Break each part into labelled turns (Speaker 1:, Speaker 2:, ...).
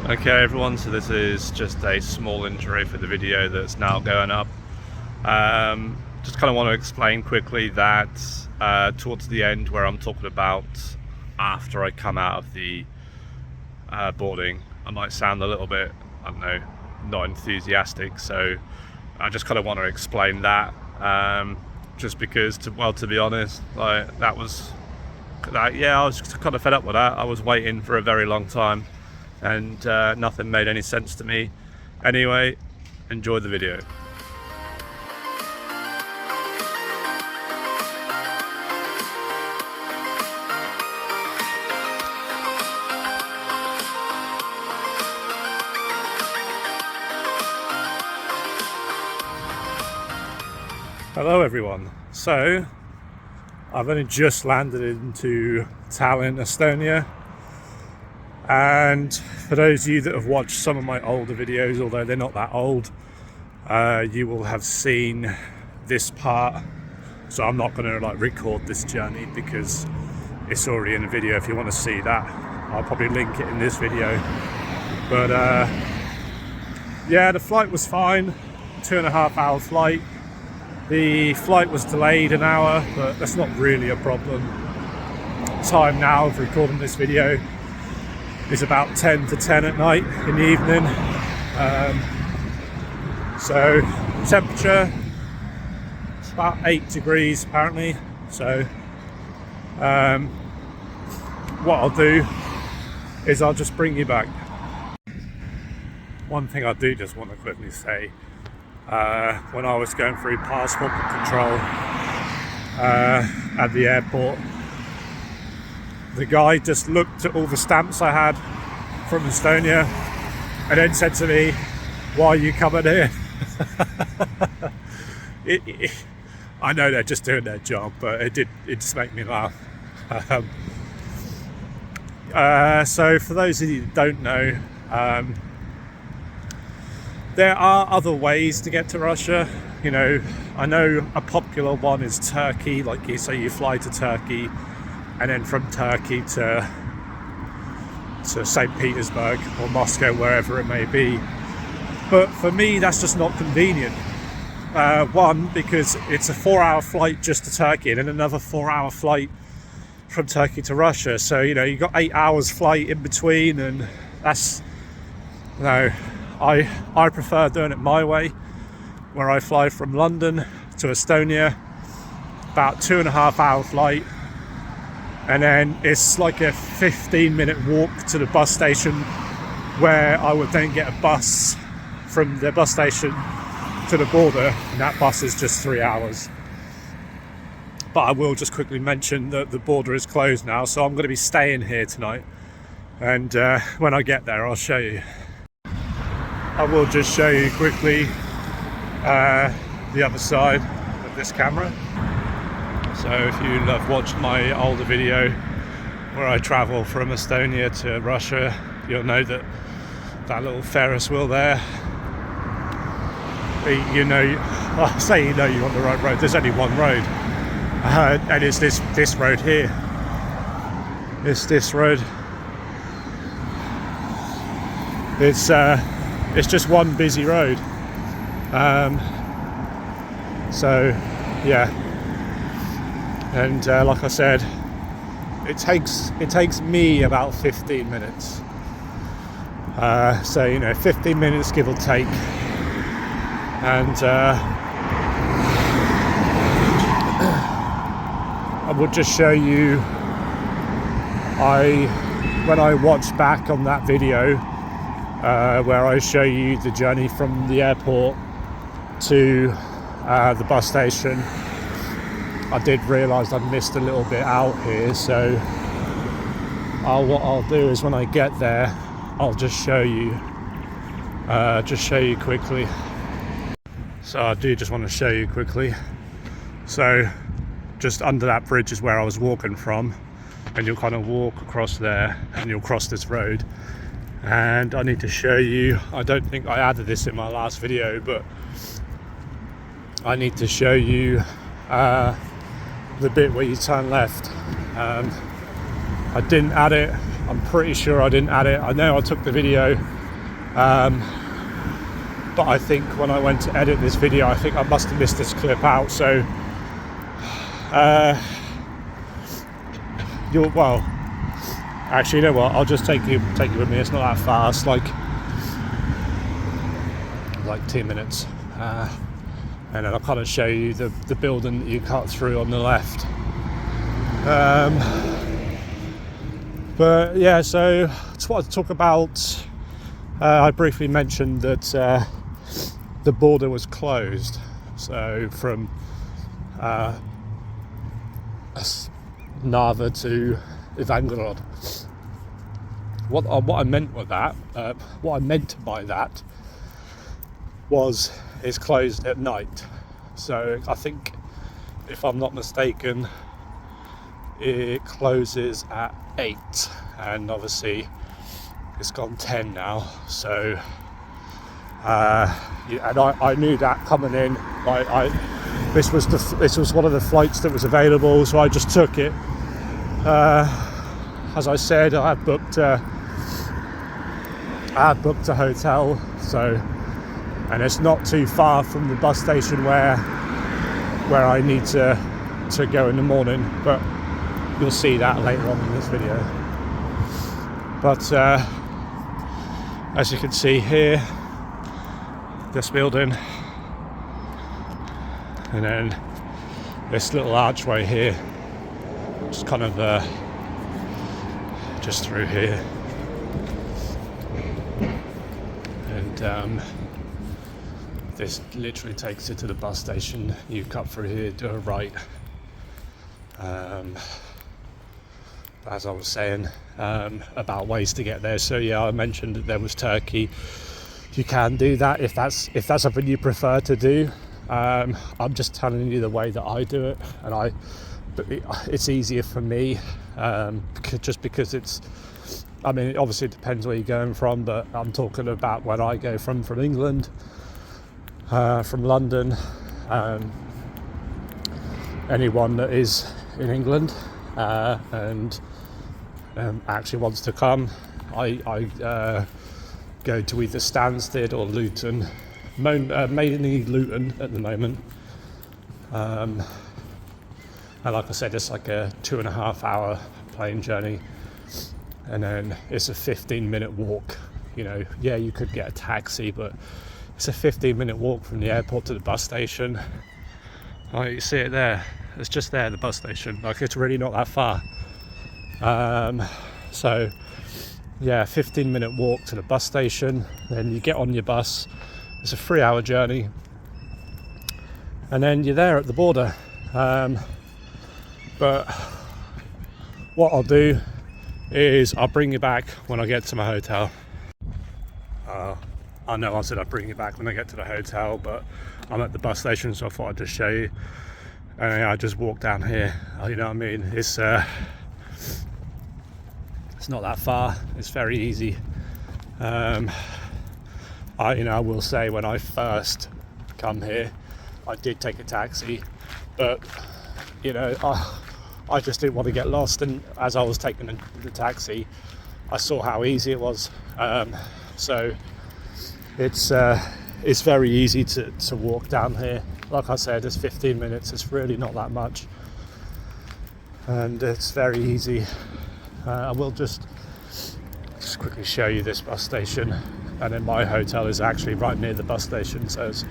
Speaker 1: Okay everyone, so this is just a small intro for the video that's now going up. Just kind of want to explain quickly that towards the end where I'm talking about after I come out of the boarding, I might sound a little bit, I don't know, not enthusiastic, so I just kind of want to explain that, just because, to be honest, like I was kind of fed up with that. I was waiting for a very long time and nothing made any sense to me. Anyway, enjoy the video. Hello everyone. So I've only just landed into Tallinn, Estonia, and for those of you that have watched some of my older videos, although they're not that old, you will have seen this part. So I'm not going to record this journey because it's already in the video. If you want to see that, I'll probably link it in this video. But yeah, the flight was fine. 2.5 hour flight. The flight was delayed an hour, but that's not really a problem. Time now of recording this video is about 10 to 10 at night in the evening. So temperature, it's about 8 degrees apparently. So what I'll do is I'll just bring you back. One thing I do just want to quickly say, when I was going through passport control at the airport, the guy just looked at all the stamps I had from Estonia and then said to me, "Why are you coming here?" I know they're just doing their job, but it just made me laugh. So for those of you that don't know, there are other ways to get to Russia. You know, I know a popular one is Turkey. Like you say, you fly to Turkey, and then from Turkey to St. Petersburg or Moscow, wherever it may be. But for me, that's just not convenient. One, because it's a 4-hour flight just to Turkey, and then another 4-hour flight from Turkey to Russia. So you know, you've got 8 hours flight in between, and that's I prefer doing it my way, where I fly from London to Estonia, about 2.5 hour flight, and then it's like a 15-minute walk to the bus station, where I would then get a bus from the bus station to the border, and that bus is just 3 hours. But I will just quickly mention that the border is closed now, so I'm going to be staying here tonight, and when I get there I'll show you. I will just show you quickly the other side of this camera. So if you have watched my older video where I travel from Estonia to Russia, you'll know that little Ferris wheel there, you know, I say you know you're on the right road. There's only one road, and it's this road here. It's this road. It's just one busy road. So yeah, and like I said, it takes me about 15 minutes. So you know, 15 minutes give or take, and I will just show you. When I watch back on that video, where I show you the journey from the airport to the bus station, I did realise I'd missed a little bit out here. So what I'll do is when I get there, I'll just show you quickly. So I do just want to show you quickly. So just under that bridge is where I was walking from, and you'll kind of walk across there and you'll cross this road. And I need to show you, I don't think I added this in my last video, but I need to show you the bit where you turn left. I didn't add it I'm pretty sure I didn't add it. I know I took the video, but I think when I went to edit this video, I think I must have missed this clip out. So well, actually, you know what, I'll just take you with me. It's not that far. It's like 2 minutes, and then I'll kind of show you the building that you cut through on the left. But yeah, so that's what I talk about. I briefly mentioned that the border was closed, so from Narva to Ivangorod. What I meant with that, what I meant by that, was it's closed at night. So I think, if I'm not mistaken, it closes at 8, and obviously it's gone 10 now. So and I knew that coming in. This was one of the flights that was available, so I just took it. As I said, I had booked a hotel, so, and it's not too far from the bus station where I need to go in the morning, but you'll see that later on in this video. But as you can see here, this building, and then this little archway here, just kind of just through here, and this literally takes you to the bus station. You cut through here, do a right. As I was saying about ways to get there, so yeah, I mentioned that there was Turkey. You can do that if that's something you prefer to do. I'm just telling you the way that I do it, and it's easier for me, because it's, I mean, obviously it depends where you're going from, but I'm talking about when I go from England, from London. Anyone that is in England and actually wants to come, I go to either Stansted or Luton, mainly Luton at the moment. And like I said, it's like a 2.5 hour plane journey, and then it's a 15-minute walk. You know, yeah, you could get a taxi, but it's a 15-minute walk from the airport to the bus station. Oh, you see it there, it's just there, the bus station. Like, it's really not that far. So yeah, 15-minute walk to the bus station, then you get on your bus. It's a 3-hour journey, and then you're there at the border. But what I'll do is I'll bring you back when I get to my hotel. I know I said I'd bring you back when I get to the hotel, but I'm at the bus station, so I thought I'd just show you. And I just walk down here. You know what I mean? It's not that far. It's very easy. I will say, when I first come here, I did take a taxi, but you know, I just didn't want to get lost, and as I was taking the taxi, I saw how easy it was. So it's very easy to walk down here. Like I said, it's 15 minutes. It's really not that much, and it's very easy. I will just quickly show you this bus station, and then my hotel is actually right near the bus station, so it's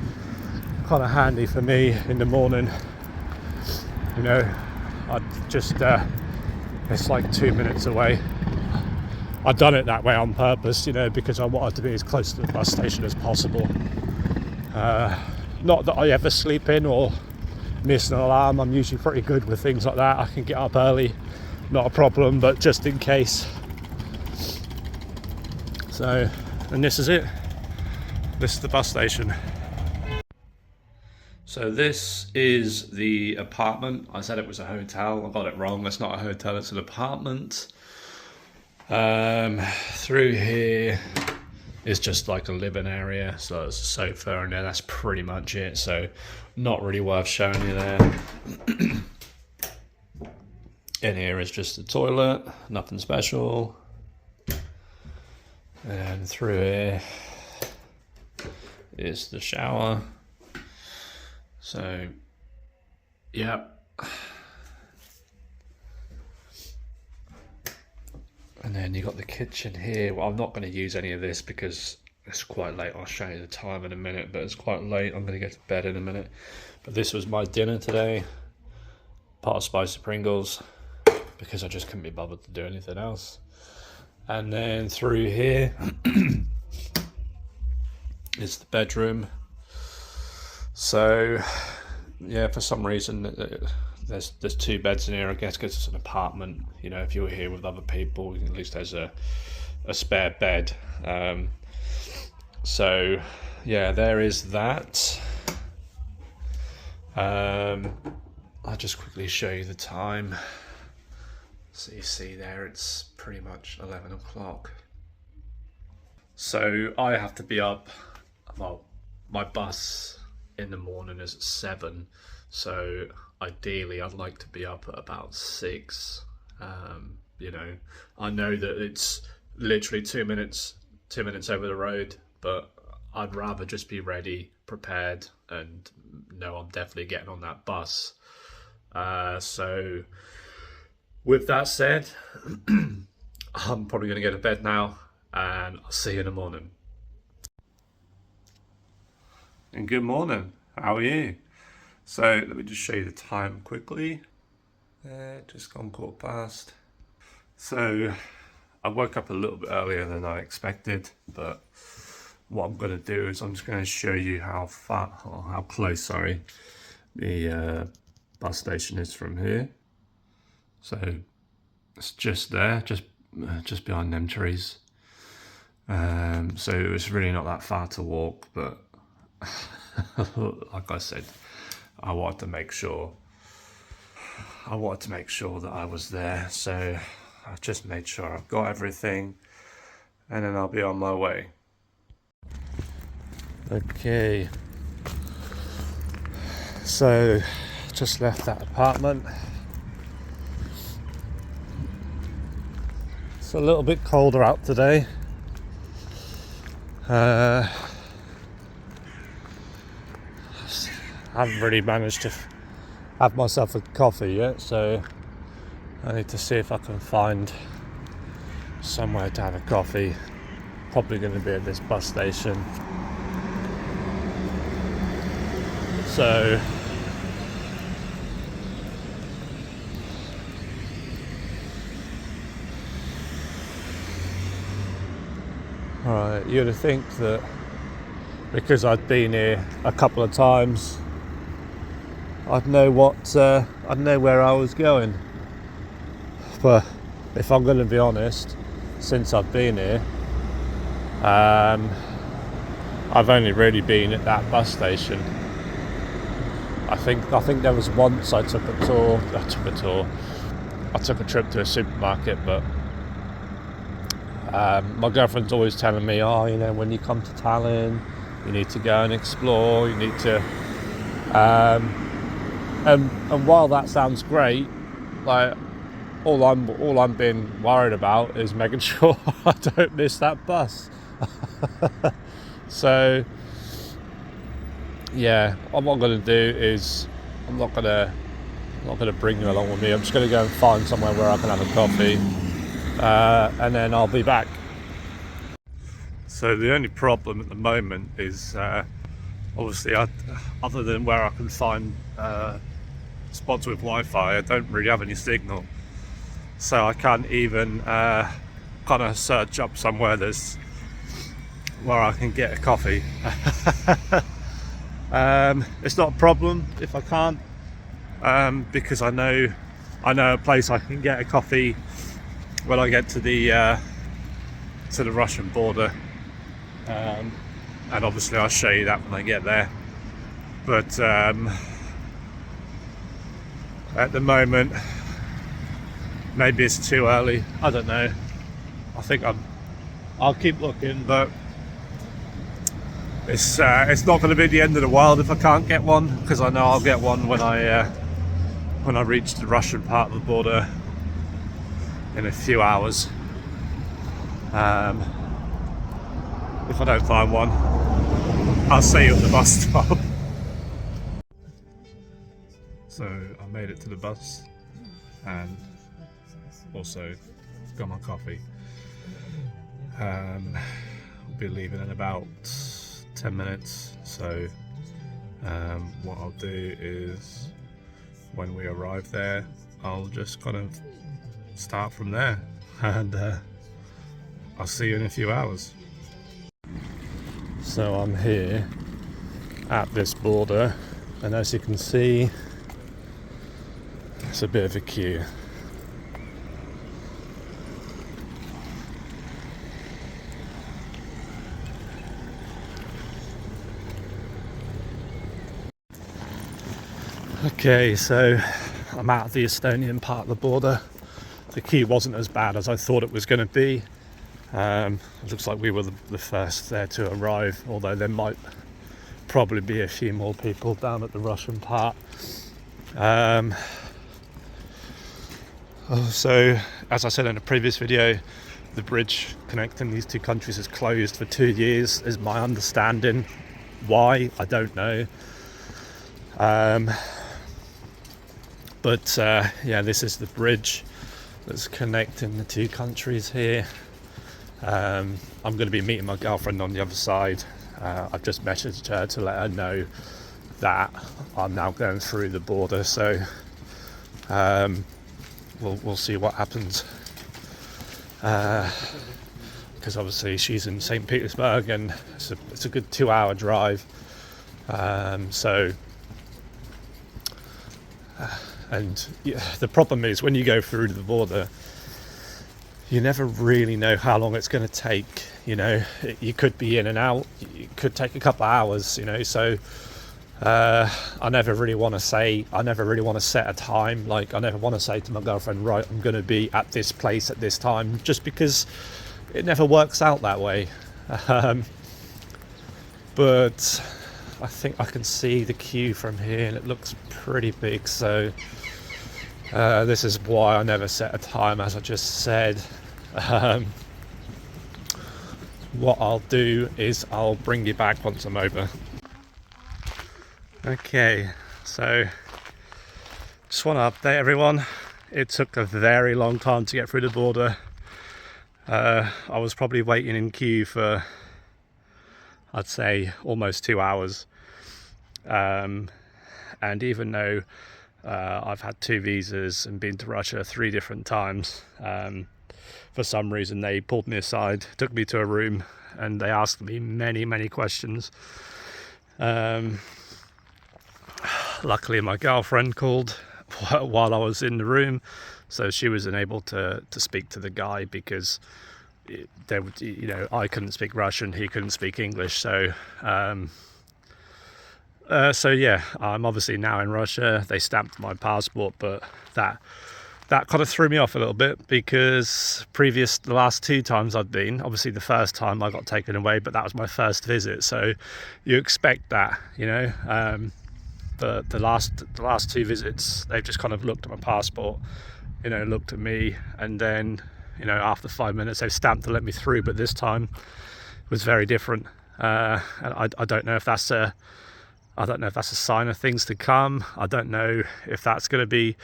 Speaker 1: kind of handy for me in the morning. You know, I just it's like 2 minutes away. I've done it that way on purpose, you know, because I wanted to be as close to the bus station as possible. Not that I ever sleep in or miss an alarm. I'm usually pretty good with things like that. I can get up early, not a problem, but just in case. So, and this is it. This is the bus station. So this is the apartment. I said it was a hotel. I got it wrong. It's not a hotel, it's an apartment. Through here is just like a living area. So there's a sofa and then that's pretty much it. So not really worth showing you there. In here is just the toilet, nothing special. And through here is the shower. So, yeah. And then you got the kitchen here. Well, I'm not going to use any of this because it's quite late. I'll show you the time in a minute, but it's quite late. I'm going to get to bed in a minute. But this was my dinner today. Pot of spicy Pringles, because I just couldn't be bothered to do anything else. And then through here is the bedroom. So, yeah, for some reason, there's 2 beds in here. I guess because it's an apartment. You know, if you were here with other people, at least there's a spare bed. So, yeah, there is that. I'll just quickly show you the time. So you see there, it's pretty much 11 o'clock. So I have to be up, well, my bus in the morning is at 7. So ideally I'd like to be up at about 6. You know, I know that it's literally 2 minutes over the road, but I'd rather just be ready, prepared, and know I'm definitely getting on that bus. So with that said, I'm probably going to go to bed now, and I'll see you in the morning. And good morning, how are you? So let me just show you the time quickly. Just gone 1:15. So I woke up a little bit earlier than I expected, but what I'm going to do is I'm just going to show you how close, the bus station is from here. So it's just there, just behind them trees. So it's really not that far to walk, but like I said, I wanted to make sure that I was there. So I just made sure I've got everything, and then I'll be on my way. Okay, so just left that apartment. It's a little bit colder out today. I haven't really managed to have myself a coffee yet, so I need to see if I can find somewhere to have a coffee. Probably going to be at this bus station. So alright, you'd think that because I'd been here a couple of times, I'd know where I was going. But if I'm going to be honest, since I've been here, I've only really been at that bus station. I think there was once I took a trip to a supermarket, but my girlfriend's always telling me, when you come to Tallinn, you need to go and explore, you need to and while that sounds great, like all I'm being worried about is making sure I don't miss that bus. So yeah, what I'm going to do is I'm not going to bring you along with me. I'm just going to go and find somewhere where I can have a coffee, and then I'll be back. So the only problem at the moment is obviously other than where I can find spots with Wi-Fi, I don't really have any signal, so I can't even kind of search up somewhere where I can get a coffee. It's not a problem if I can't, because I know a place I can get a coffee when I get to the Russian border, and obviously I'll show you that when I get there. But at the moment, maybe it's too early. I don't know. I think I'll keep looking, but it's not going to be the end of the world if I can't get one, because I know I'll get one when I reach the Russian part of the border in a few hours. If I don't find one, I'll see you at the bus stop. So I made it to the bus and also got my coffee. We'll be leaving in about 10 minutes, so what I'll do is when we arrive there, I'll just kind of start from there, and I'll see you in a few hours. So I'm here at this border, and as you can see, it's a bit of a queue. Okay, so I'm at the Estonian part of the border. The queue wasn't as bad as I thought it was going to be. It looks like we were the first there to arrive, although there might probably be a few more people down at the Russian part. So, as I said in a previous video, the bridge connecting these two countries is closed for 2 years, is my understanding. Why? I don't know. But yeah, this is the bridge that's connecting the two countries here. I'm going to be meeting my girlfriend on the other side. I've just messaged her to let her know that I'm now going through the border, so we'll see what happens. Because obviously she's in St. Petersburg and it's a good 2-hour drive. And yeah, the problem is when you go through the border, you never really know how long it's going to take. You know, you could be in and out. It could take a couple of hours. You know, so I never really want to set a time. Like, I never want to say to my girlfriend, right, I'm going to be at this place at this time, just because it never works out that way. But I think I can see the queue from here and it looks pretty big, so this is why I never set a time, as I just said. What I'll do is I'll bring you back once I'm over. Okay, so just want to update everyone. It took a very long time to get through the border. I was probably waiting in queue for, I'd say, almost 2 hours. And even though I've had 2 visas and been to Russia 3 different times, for some reason they pulled me aside, took me to a room, and they asked me many questions. Luckily my girlfriend called while I was in the room, so she was unable to speak to the guy, because I couldn't speak Russian, he couldn't speak English, so yeah, I'm obviously now in Russia. They stamped my passport, but that kind of threw me off a little bit, because the last 2 times I've been, obviously the first time I got taken away, but that was my first visit, so you expect that, you know. But the last 2 visits, they've just kind of looked at my passport, you know, looked at me, and then, you know, after 5 minutes they've stamped to let me through. But this time it was very different. And I don't know if that's a sign of things to come. I don't know if that's going to be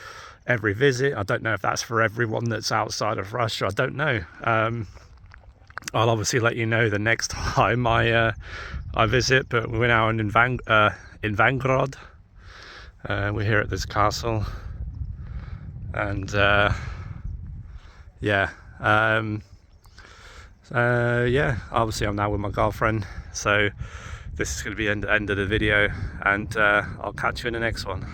Speaker 1: every visit. I don't know if that's for everyone that's outside of Russia. I don't know. I'll obviously let you know the next time I visit. But we're now in Vangrad. We're here at this castle, and yeah. Yeah, obviously I'm now with my girlfriend, so this is going to be the end of the video, and I'll catch you in the next one.